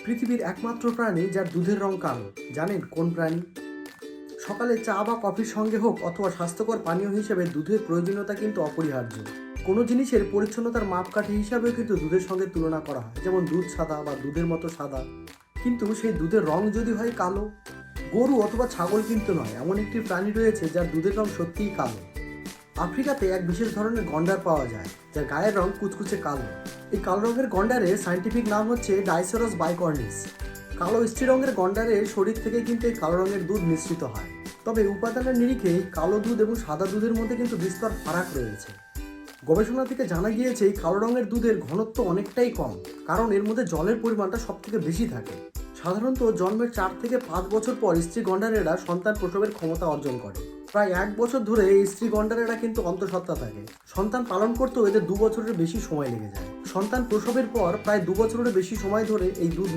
পৃথিবীর একমাত্র প্রাণী যার দুধের রং কালো, জানেন কোন প্রাণী? সকালে চা বা কফির সঙ্গে হোক অথবা স্বাস্থ্যকর পানীয় হিসেবে দুধের প্রয়োজনীয়তা কিন্তু অপরিহার্য। কোনো জিনিসের পরিচ্ছন্নতার মাপকাঠি হিসাবেও কিন্তু দুধের সঙ্গে তুলনা করা হয়, যেমন দুধ সাদা বা দুধের মতো সাদা। কিন্তু সেই দুধের রং যদি হয় কালো, গরু অথবা ছাগল কিন্তু নয়, এমন একটি প্রাণী রয়েছে যার দুধের রং সত্যিই কালো। আফ্রিকাতে এক বিশেষ ধরনের গন্ডার পাওয়া যায়, যার গায়ের রং কুচকুচে কালো। এই কালো রঙের গন্ডারের সায়েন্টিফিক নাম হচ্ছে ডাইসেরস বাইকর্নিস। কালো স্ত্রী রঙের গন্ডারের শরীর থেকে কিন্তু এই কালো রঙের দুধ মিশ্রিত হয়। তবে উপাদানের নিরিখে কালো দুধ এবং সাদা দুধের মধ্যে কিন্তু বিস্তর ফারাক রয়েছে। গবেষণা থেকে জানা গিয়েছে এই কালো রঙের দুধের ঘনত্ব অনেকটাই কম, কারণ এর মধ্যে জলের পরিমাণটা সব থেকে বেশি থাকে। সাধারণত জন্মের 4 থেকে 5 বছর পর স্ত্রী গন্ডারেরা সন্তান প্রসবের ক্ষমতা অর্জন করে। প্রায় 1 বছর ধরে এই স্ত্রী গন্ডারেরা কিন্তু অন্তঃসত্ত্বা থাকে। সন্তান পালন করতেও এদের 2 বছরের বেশি সময় লেগে যায়। সন্তান প্রসবের পর প্রায় 2 বছরের বেশি সময় ধরে এই দুধ